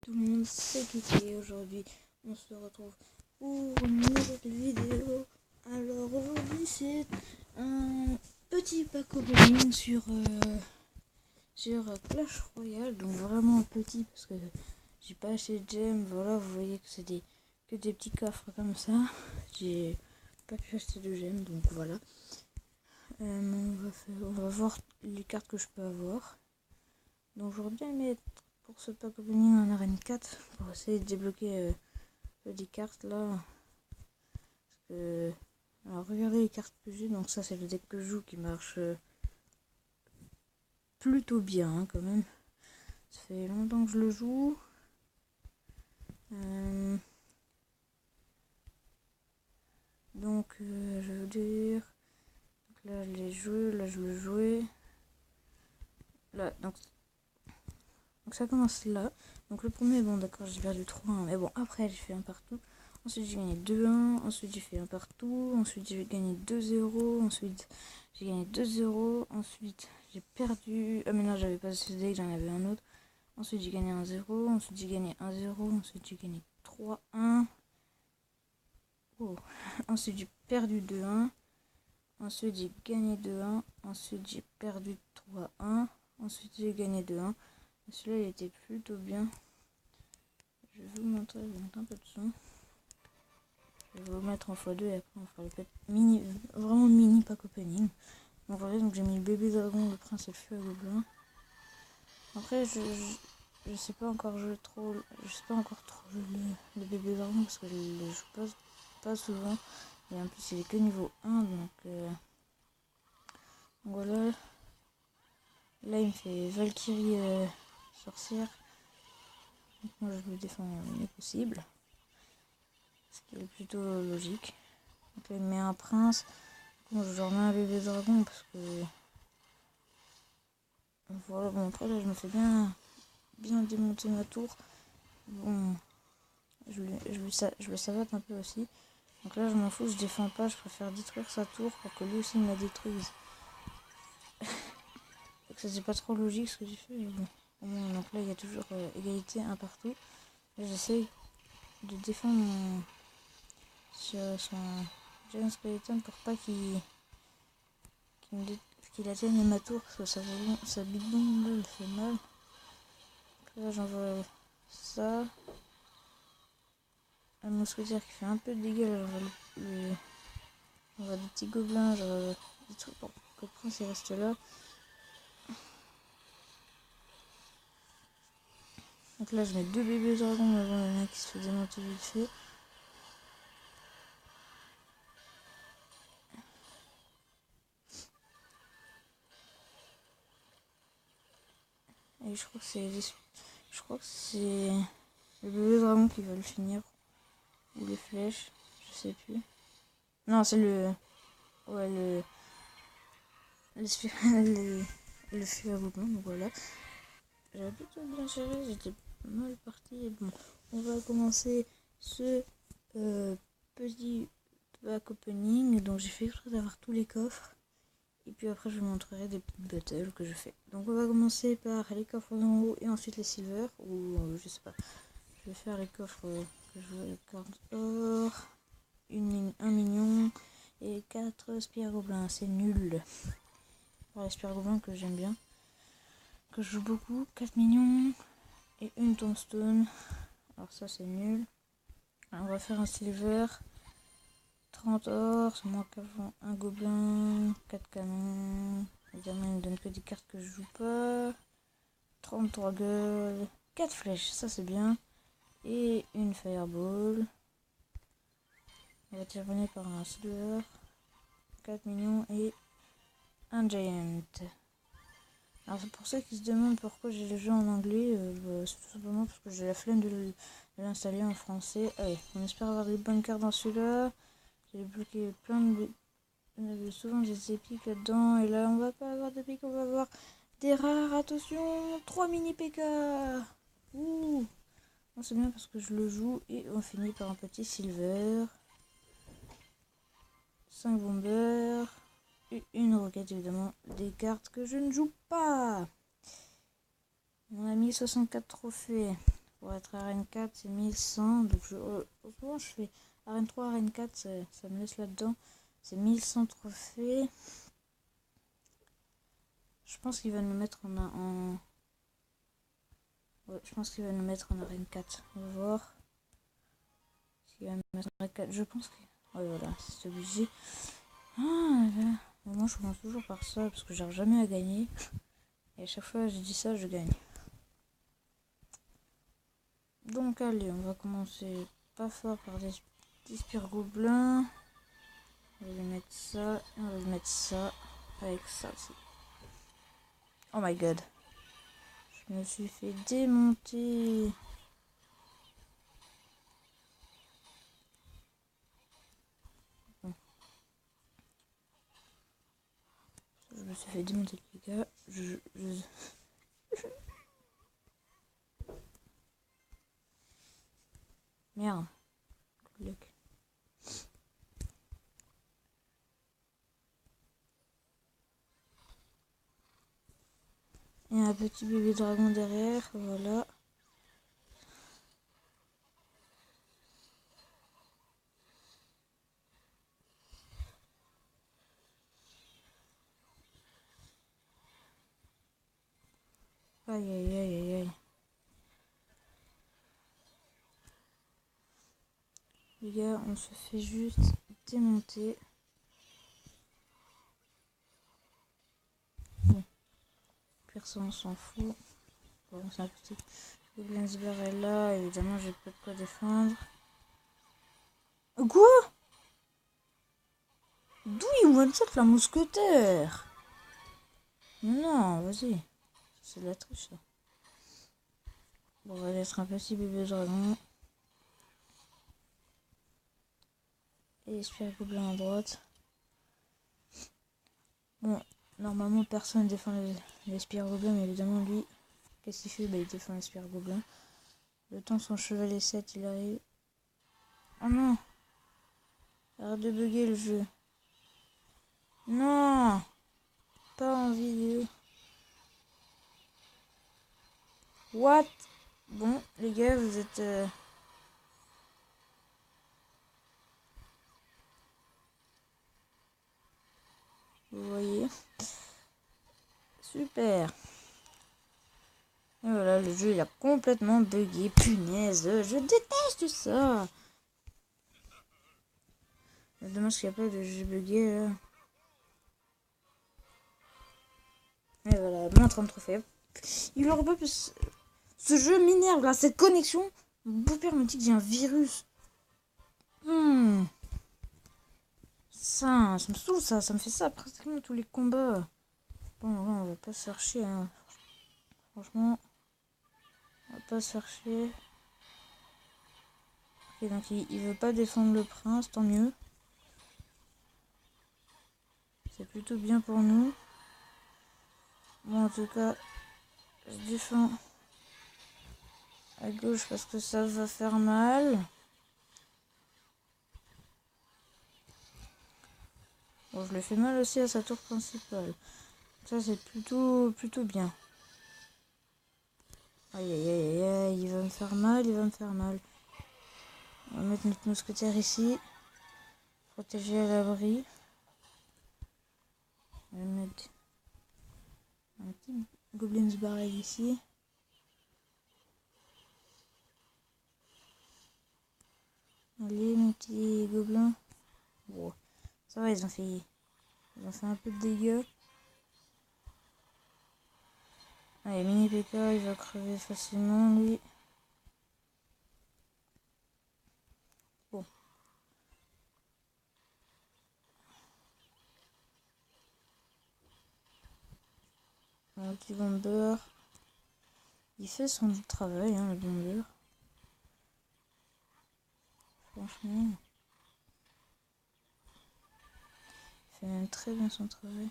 tout le monde, c'est Kiki et aujourd'hui on se retrouve pour une nouvelle vidéo. Alors aujourd'hui c'est un petit pack opening sur Clash Royale, donc vraiment petit parce que j'ai pas acheté de gemmes. Voilà, vous voyez que c'est que des petits coffres comme ça, j'ai pas pu acheter de gemmes, donc voilà. On va voir les cartes que je peux avoir. Donc j'aurais bien aimé pour ce pack opening en arène 4 pour essayer de débloquer des cartes là. Parce que, alors regardez les cartes que j'ai. Donc ça c'est le deck que je joue qui marche plutôt bien hein, quand même. Ça fait longtemps que je le joue. Je veux dire, donc là je l'ai joué, là je le jouais. Là donc ça commence là. Donc le premier, bon d'accord, j'ai perdu 3-1, mais bon après j'ai fait un partout. Ensuite j'ai gagné 2-1, ensuite j'ai fait un partout, ensuite j'ai gagné 2-0, ensuite j'ai gagné 2-0, ensuite j'ai perdu, ah mais non j'avais pas ce deck, j'en avais un autre. Ensuite j'ai gagné 1-0, ensuite j'ai gagné 1-0, ensuite j'ai gagné 3-1. Oh. Ensuite j'ai perdu 2-1, ensuite j'ai gagné 2-1, ensuite j'ai perdu 3-1, ensuite j'ai gagné 2-1. Celui-là il était plutôt bien. Je vais vous montrer, je vais mettre un peu de son. Je vais vous mettre en x2 et après on fera le mini, vraiment mini pack opening. Donc voilà, donc j'ai mis le bébé dragon, le prince et le feu à gobelin. Après je sais pas encore jouer trop, je sais pas encore trop jouer le bébé dragon parce que je le joue pas souvent. Et en plus il est que niveau 1 donc voilà. Là il me fait Valkyrie sorcière. Donc moi je le défends le mieux possible. Ce qui est plutôt logique. Donc là il me met un prince. Bon, je remets un bébé dragon parce que voilà, bon après là je me fais bien démonter ma tour. Bon, je le savate un peu aussi. Donc là je m'en fous, je défends pas, je préfère détruire sa tour pour que lui aussi me la détruise. Donc ça c'est pas trop logique ce que j'ai fait, mais bon. Donc là il y a toujours égalité un partout. Là j'essaye de défendre sur son Giant Skeleton pour pas qu'il atteigne ma tour parce que sa bidon là elle fait mal. Donc là j'envoie ça. Un mousquetaire qui fait un peu de dégâts, j'envoie des petits gobelins, j'envoie des trucs pour que le prince il reste là. Donc là je mets 2 bébés dragons, mais bon il y en a qui se fait démonter vite fait. Et je crois que c'est le bébé dragon qui va le finir. Ou les flèches, je sais plus. Non c'est le feu à gobelins, donc voilà. J'avais plutôt bien géré, j'étais mal parti. Et bon, on va commencer ce petit pack opening. Donc j'ai fait exprès d'avoir tous les coffres. Et puis après je vous montrerai des petites battles que je fais. Donc on va commencer par les coffres en haut et ensuite les silver. Ou je sais pas. Je vais faire les coffres que je veux. Carte or, un mignon et 4 spire gobelins. C'est nul. Pour les spire gobelins que j'aime bien. Que je joue beaucoup. 4 mignons et une tombstone. Alors ça c'est nul. Alors, on va faire un silver. 30 or, c'est moins qu'avant. Un gobelin, 4 canons. Évidemment, il me donne que des cartes que je joue pas. 33 gold. 4 flèches, ça c'est bien. Et une fireball. On va terminer par un silver. 4 mignons et un giant. Alors c'est pour ceux qui se demandent pourquoi j'ai le jeu en anglais, c'est tout simplement parce que j'ai la flemme de l'installer en français. Allez, on espère avoir des bonnes cartes dans celui-là. J'ai bloqué plein de... On avait souvent des épiques là-dedans. Et là, on va pas avoir d'épiques, on va avoir des rares. Attention, 3 mini PK. Ouh. Bon, c'est bien parce que je le joue. Et on finit par un petit silver. 5 bombers. Et une roquette, évidemment. Des cartes que je ne joue pas. On a mis 64 trophées. Pour être arène 4, c'est 1100. Donc souvent je fais arène 3, arène 4, ça me laisse là-dedans. C'est 1100 trophées. Je pense qu'il va nous mettre Ouais, je pense qu'il va nous mettre en arène 4. On va voir. Il va nous mettre en arène 4. Je pense que... Ouais, voilà, c'est obligé. Ah, là. Moi, je commence toujours par ça, parce que j'arrive jamais à gagner. Et à chaque fois que je dis ça, je gagne. Donc, allez, on va commencer pas fort par des spires gobelins. On va lui mettre ça, et on va lui mettre ça, avec ça aussi. Oh my god. Je me suis fait démonter. Bon. Je me suis fait démonter, les gars. Merde. Et un petit bébé dragon derrière, voilà. Aïe aïe aïe aïe aïe. Les gars, on se fait juste démonter. Bon, personne s'en fout. Bon, c'est un petit Goblins est là, évidemment j'ai pas de quoi défendre. Quoi? D'où il one-shot la mousquetaire? Non, vas-y. C'est de la triche ça. Bon, on va laisser un petit bébé dragon. Et espère gobelin à droite. Bon, normalement personne défend les spires gobelins, mais évidemment lui, qu'est-ce qu'il fait? Bah, il défend les spires gobelins. Le temps son chevalier 7 il arrive. Oh non! Arrête de bugger le jeu. Non! Pas en vidéo. What? Bon, les gars, vous êtes... Vous voyez? Super! Et voilà, le jeu il a complètement bugué. Punaise, je déteste ça! C'est dommage qu'il n'y a pas de jeu bugué là. Et voilà, moins 30 trophées. Il aurait pas pu... Ce jeu m'énerve là, cette connexion. Mon beau-père me dit que j'ai un virus. Ça me saoule ça me fait ça pratiquement tous les combats. Bon, là, on va pas se faire chier. Hein. Franchement, on va pas se faire chier. Ok, donc il veut pas défendre le prince, tant mieux. C'est plutôt bien pour nous. Bon, en tout cas, je défends à gauche parce que ça va faire mal. Bon, je le fais mal aussi à sa tour principale. Ça, c'est plutôt bien. Aïe, aïe, aïe, aïe, il va me faire mal, il va me faire mal. On va mettre notre mousquetaire ici. Protéger à l'abri. On va mettre un petit Goblins barrel ici. Allez, mes petits gobelins. Bon, ça va, ils ont fait un peu de dégâts. Allez, mini PK, il va crever facilement, lui. Bon. Un petit bomber. Il fait son travail, hein, le bomber. Franchement. Il fait même très bien son travail.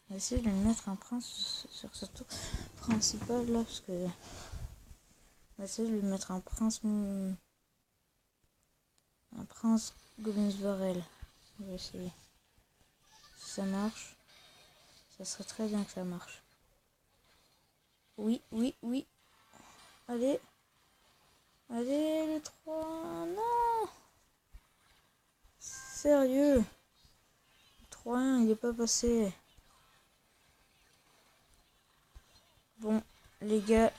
On va essayer de lui mettre un prince sur sa tour principale là, parce que... On va essayer de lui mettre un prince Goblins Barrel. On va essayer. Si ça marche, ça serait très bien que ça marche. Oui, oui, oui. Allez. Allez, le 3. Non. Sérieux. Le 3-1, il est pas passé. Bon, les gars.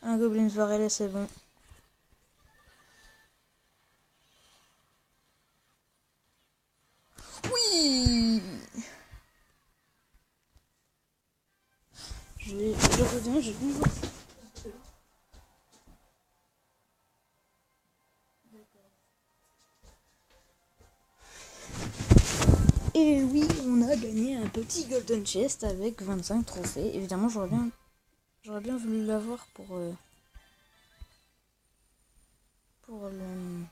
Un Goblins Varela, c'est bon. Oui. Je reviens, je vais voir. Et oui, on a gagné un petit Golden Chest avec 25 trophées. Évidemment, j'aurais bien voulu l'avoir pour le... Oh, non.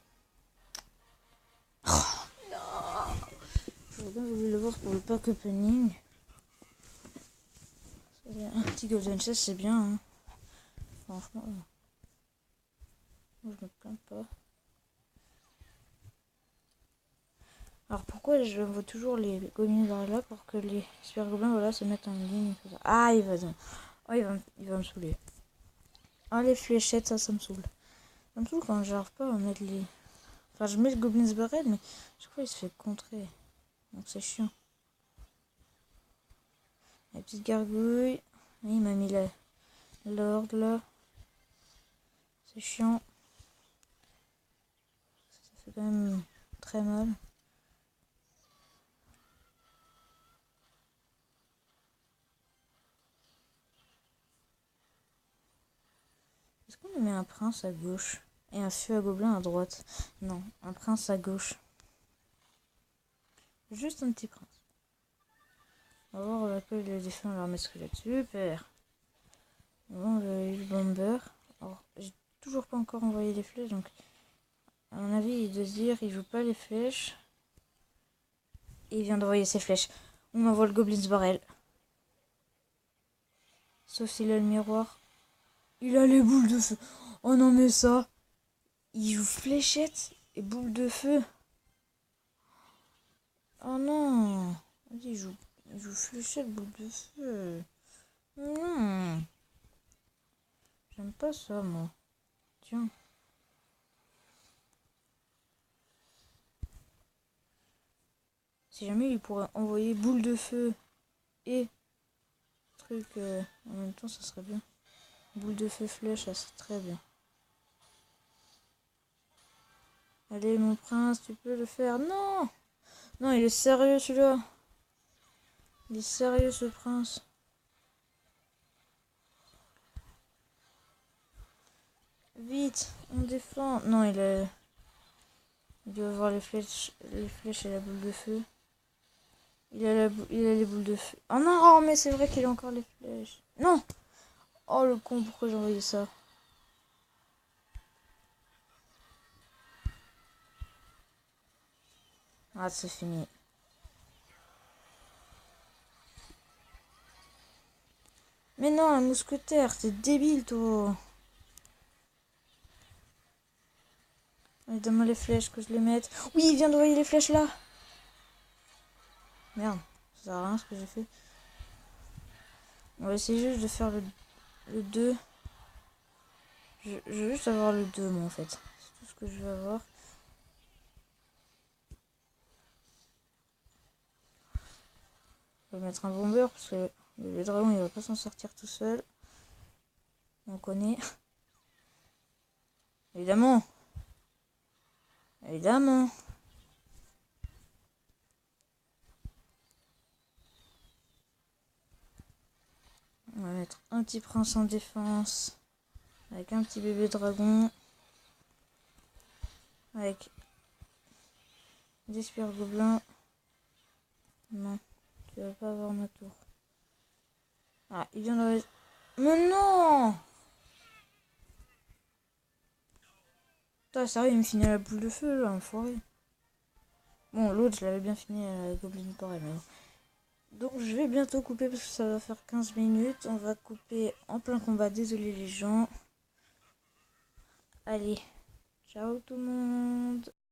J'aurais bien voulu l'avoir pour le pack opening. Un petit Golden Chest, c'est bien. Hein. Franchement, moi, je me plains pas. Alors pourquoi je vois toujours les goblins vers là pour que les super gobelins voilà, se mettent en ligne. Ah, il va me saouler. Ah, les fléchettes, ça me saoule. Ça me saoule quand j'arrive pas à mettre les... Enfin, je mets le Goblins Barrel, mais chaque fois il se fait contrer. Donc c'est chiant. La petite gargouille. Oui, il m'a mis l'ordre là. C'est chiant. Ça fait quand même très mal. Est-ce qu'on met un prince à gauche et un feu à gobelin à droite? Non, un prince à gauche. Juste un petit prince. On va voir laquelle les défends leur mettre là-dessus. Super. Bon, le bomber. Alors, j'ai toujours pas encore envoyé les flèches, donc à mon avis, il doit se dire il joue pas les flèches. Et il vient d'envoyer ses flèches. On envoie le Goblins Barrel. Sauf s'il a le miroir. Il a les boules de feu. Oh non, mais ça. Il joue fléchette et boule de feu. Oh non. Il joue fléchette, boule de feu. Non. J'aime pas ça, moi. Tiens. Si jamais il pourrait envoyer boule de feu et truc en même temps, ça serait bien. Boule de feu flèche, ça serait très bien. Allez, mon prince, tu peux le faire. Non. Non, il est sérieux, celui-là. Il est sérieux, ce prince. Vite, on défend. Non, il doit avoir les flèches et la boule de feu. Il a les boules de feu. Oh non, oh, mais c'est vrai qu'il a encore les flèches. Non. Oh, le con, pourquoi j'ai envoyé ça? Ah, c'est fini. Mais non, un mousquetaire, t'es débile, toi. Allez, donne-moi les flèches, que je les mette. Oui, il vient d'envoyer les flèches là. Merde, ça sert à rien ce que j'ai fait. On va essayer juste de faire le 2. Je veux juste avoir le 2, moi, en fait. C'est tout ce que je veux avoir. On va mettre un bomber parce que le dragon, il va pas s'en sortir tout seul. On connaît. Évidemment. Évidemment. On va mettre un petit prince en défense. Avec un petit bébé dragon. Avec des spires gobelins. Non, tu vas pas avoir ma tour. Ah, il vient de... Mais non! Putain, sérieux, il me finit à la boule de feu, là, enfoiré. Bon, l'autre, je l'avais bien fini à la Goblin pareil, mais bon. Donc, je vais bientôt couper parce que ça va faire 15 minutes. On va couper en plein combat, désolé les gens. Allez, ciao tout le monde!